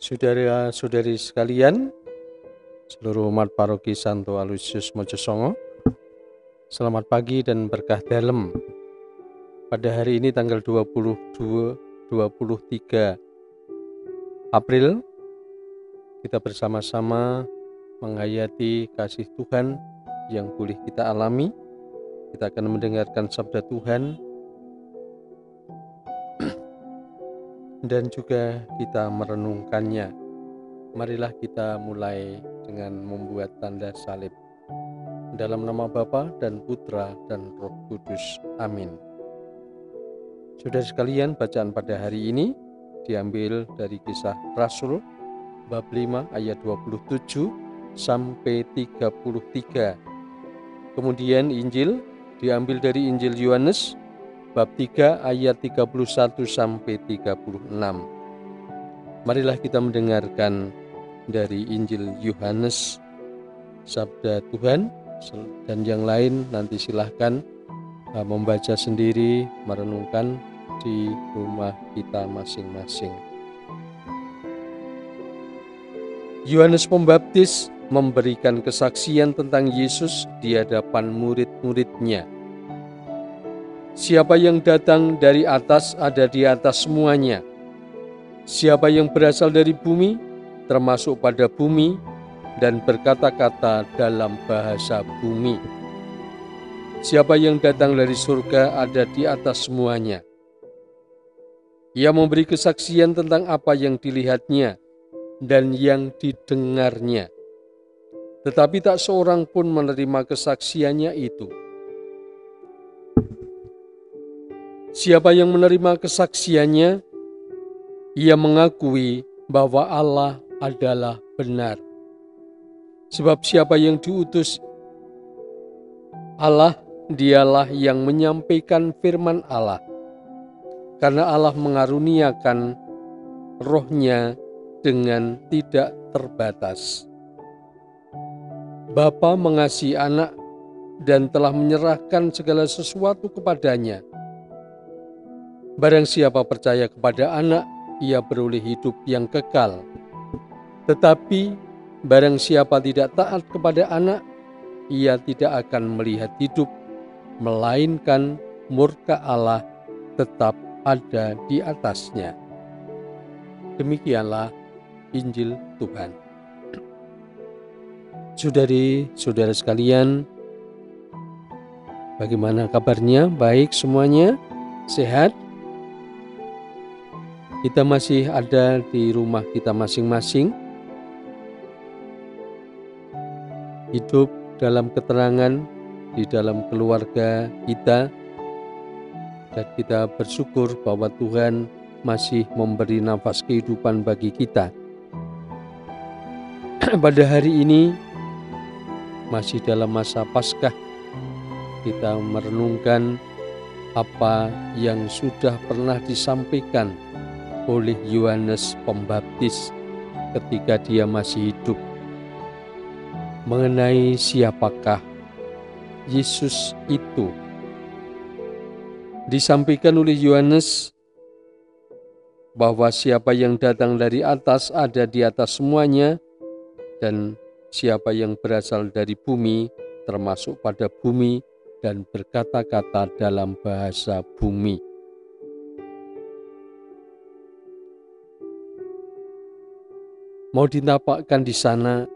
Saudara-saudari sekalian, seluruh umat paroki Santo Aloysius Mojosongo, selamat pagi dan berkah dalem. Pada hari ini tanggal 23 April, kita bersama-sama menghayati kasih Tuhan yang boleh kita alami. Kita akan mendengarkan sabda Tuhan dan juga kita merenungkannya. Marilah kita mulai dengan membuat tanda salib. Dalam nama Bapa dan Putra dan Roh Kudus. Amin. Saudara sekalian, bacaan pada hari ini diambil dari Kisah Rasul bab 5 ayat 27 sampai 33. Kemudian Injil diambil dari Injil Yohanes bab 3 ayat 31 sampai 36. Marilah kita mendengarkan dari Injil Yohanes, sabda Tuhan, dan yang lain nanti silahkan membaca sendiri, merenungkan di rumah kita masing-masing. Yohanes Pembaptis memberikan kesaksian tentang Yesus di hadapan murid-muridnya. Siapa yang datang dari atas ada di atas semuanya. Siapa yang berasal dari bumi, termasuk pada bumi, dan berkata-kata dalam bahasa bumi. Siapa yang datang dari surga ada di atas semuanya. Ia memberi kesaksian tentang apa yang dilihatnya dan yang didengarnya. Tetapi tak seorang pun menerima kesaksiannya itu. Siapa yang menerima kesaksiannya, ia mengakui bahwa Allah adalah benar. Sebab siapa yang diutus Allah, dialah yang menyampaikan firman Allah. Karena Allah mengaruniakan rohnya dengan tidak terbatas. Bapa mengasihi anak dan telah menyerahkan segala sesuatu kepadanya. Barang siapa percaya kepada anak, ia beroleh hidup yang kekal. Tetapi barang siapa tidak taat kepada anak, ia tidak akan melihat hidup, melainkan murka Allah tetap ada di atasnya. Demikianlah Injil Tuhan. Saudari-saudara sekalian, bagaimana kabarnya? Baik semuanya? Sehat? Kita masih ada di rumah kita masing-masing, hidup dalam keterangan di dalam keluarga kita, dan kita bersyukur bahwa Tuhan masih memberi nafas kehidupan bagi kita. Pada hari ini masih dalam masa Paskah, kita merenungkan apa yang sudah pernah disampaikan oleh Yohanes Pembaptis ketika dia masih hidup, mengenai siapakah Yesus itu. Disampaikan oleh Yohanes bahwa siapa yang datang dari atas ada di atas semuanya, dan siapa yang berasal dari bumi termasuk pada bumi dan berkata-kata dalam bahasa bumi. Mau ditampakkan di sana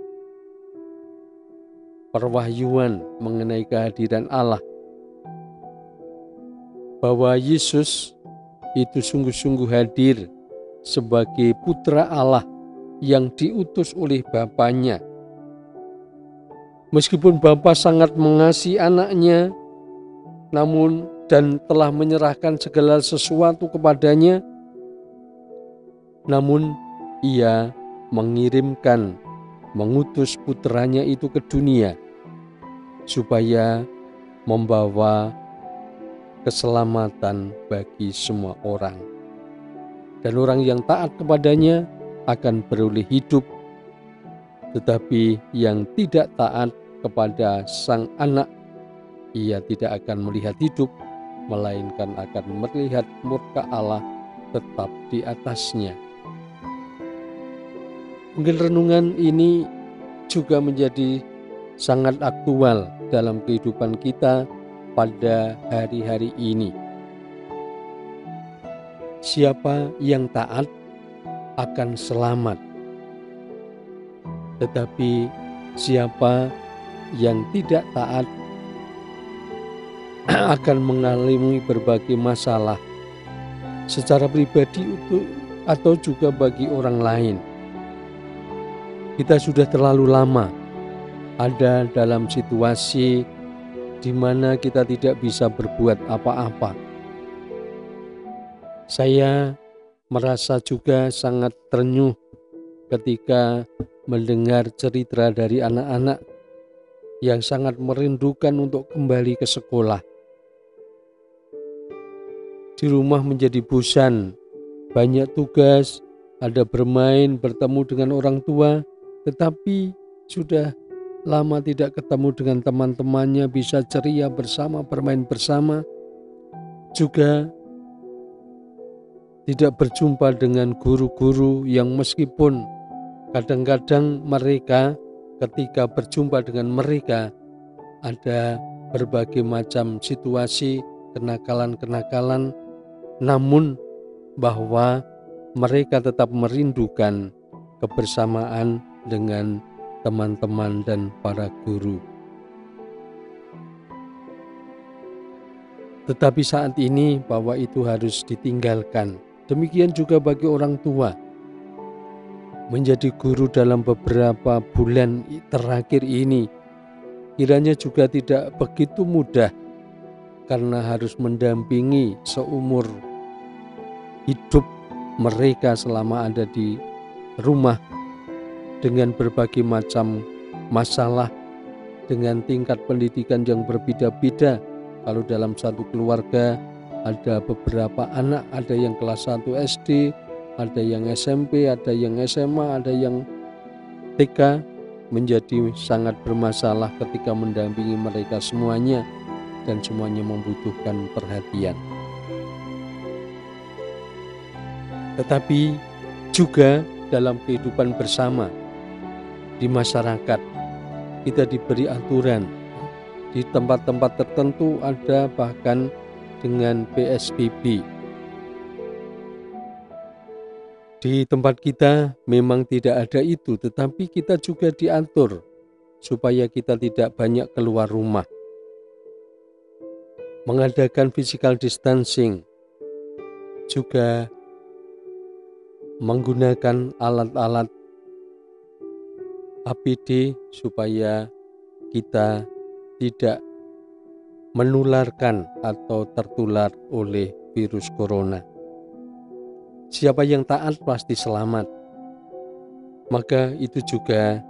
perwahyuan mengenai kehadiran Allah, bahwa Yesus itu sungguh-sungguh hadir sebagai putra Allah yang diutus oleh Bapanya. Meskipun Bapa sangat mengasihi anaknya, namun dan telah menyerahkan segala sesuatu kepadanya, namun ia mengutus putranya itu ke dunia supaya membawa keselamatan bagi semua orang. Dan orang yang taat kepadanya akan beroleh hidup, tetapi yang tidak taat kepada Sang Anak, ia tidak akan melihat hidup, melainkan akan melihat murka Allah tetap di atasnya. Mungkin renungan ini juga menjadi sangat aktual dalam kehidupan kita pada hari-hari ini. Siapa yang taat akan selamat, tetapi siapa yang tidak taat akan mengalami berbagai masalah secara pribadi atau juga bagi orang lain. Kita sudah terlalu lama ada dalam situasi di mana kita tidak bisa berbuat apa-apa. Saya merasa juga sangat terenyuh ketika mendengar cerita dari anak-anak yang sangat merindukan untuk kembali ke sekolah. Di rumah menjadi bosan, banyak tugas, ada bermain, bertemu dengan orang tua, tetapi sudah lama tidak ketemu dengan teman-temannya, bisa ceria bersama, bermain bersama, juga tidak berjumpa dengan guru-guru yang meskipun kadang-kadang mereka ketika berjumpa dengan mereka ada berbagai macam situasi, kenakalan-kenakalan, namun bahwa mereka tetap merindukan kebersamaan dengan teman-teman dan para guru. Tetapi saat ini bahwa itu harus ditinggalkan. Demikian juga bagi orang tua. Menjadi guru dalam beberapa bulan terakhir ini kiranya juga tidak begitu mudah, karena harus mendampingi seumur hidup mereka selama ada di rumah dengan berbagai macam masalah, dengan tingkat pendidikan yang berbeda-beda. Kalau dalam satu keluarga ada beberapa anak, ada yang kelas 1 SD, ada yang SMP, ada yang SMA, ada yang TK, menjadi sangat bermasalah ketika mendampingi mereka semuanya, dan semuanya membutuhkan perhatian. Tetapi juga dalam kehidupan bersama di masyarakat, kita diberi aturan. Di tempat-tempat tertentu ada bahkan dengan PSBB. Di tempat kita memang tidak ada itu, tetapi kita juga diatur supaya kita tidak banyak keluar rumah. Mengadakan physical distancing, juga menggunakan alat-alat APD supaya kita tidak menularkan atau tertular oleh virus corona. Siapa yang taat pasti selamat. Maka itu juga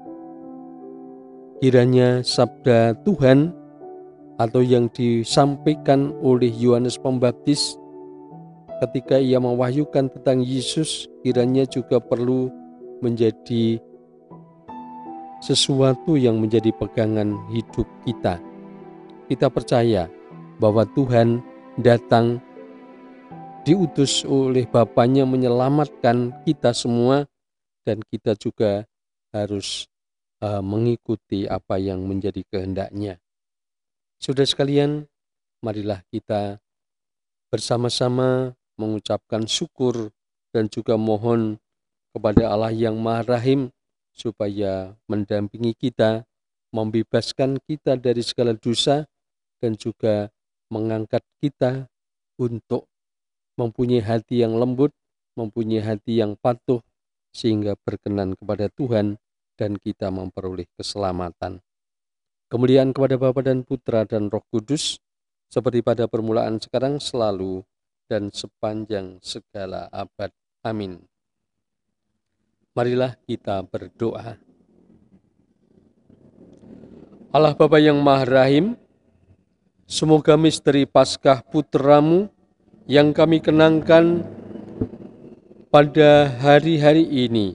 kiranya sabda Tuhan atau yang disampaikan oleh Yohanes Pembaptis ketika ia mewahyukan tentang Yesus, kiranya juga perlu menjadi sesuatu yang menjadi pegangan hidup kita. Kita percaya bahwa Tuhan datang diutus oleh Bapanya menyelamatkan kita semua, dan kita juga harus mengikuti apa yang menjadi kehendaknya. Saudara sekalian, marilah kita bersama-sama mengucapkan syukur dan juga mohon kepada Allah yang Maha Rahim supaya mendampingi kita, membebaskan kita dari segala dosa, dan juga mengangkat kita untuk mempunyai hati yang lembut, mempunyai hati yang patuh, sehingga berkenan kepada Tuhan dan kita memperoleh keselamatan. Kemuliaan kepada Bapa dan Putra dan Roh Kudus, seperti pada permulaan, sekarang, selalu, dan sepanjang segala abad. Amin. Marilah kita berdoa. Allah Bapa yang Maha Rahim, semoga misteri Paskah Putra-Mu yang kami kenangkan pada hari-hari ini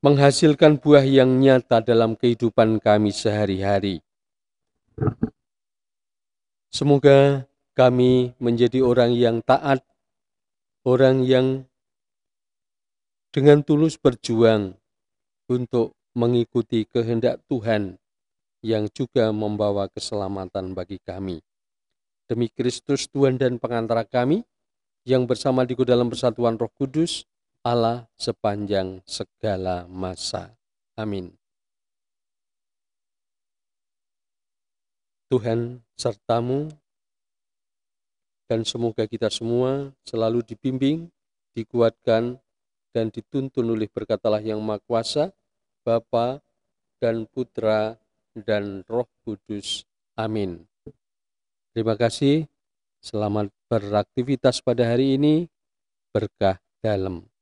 menghasilkan buah yang nyata dalam kehidupan kami sehari-hari. Semoga kami menjadi orang yang taat, orang yang dengan tulus berjuang untuk mengikuti kehendak Tuhan yang juga membawa keselamatan bagi kami. Demi Kristus Tuhan dan pengantara kami, yang bersama di dalam persatuan Roh Kudus, Allah sepanjang segala masa. Amin. Tuhan sertamu, dan semoga kita semua selalu dibimbing, dikuatkan, dan dituntun oleh berkat Allah yang Maha Kuasa, Bapa dan Putra dan Roh Kudus. Amin. Terima kasih. Selamat beraktivitas pada hari ini. Berkah dalam.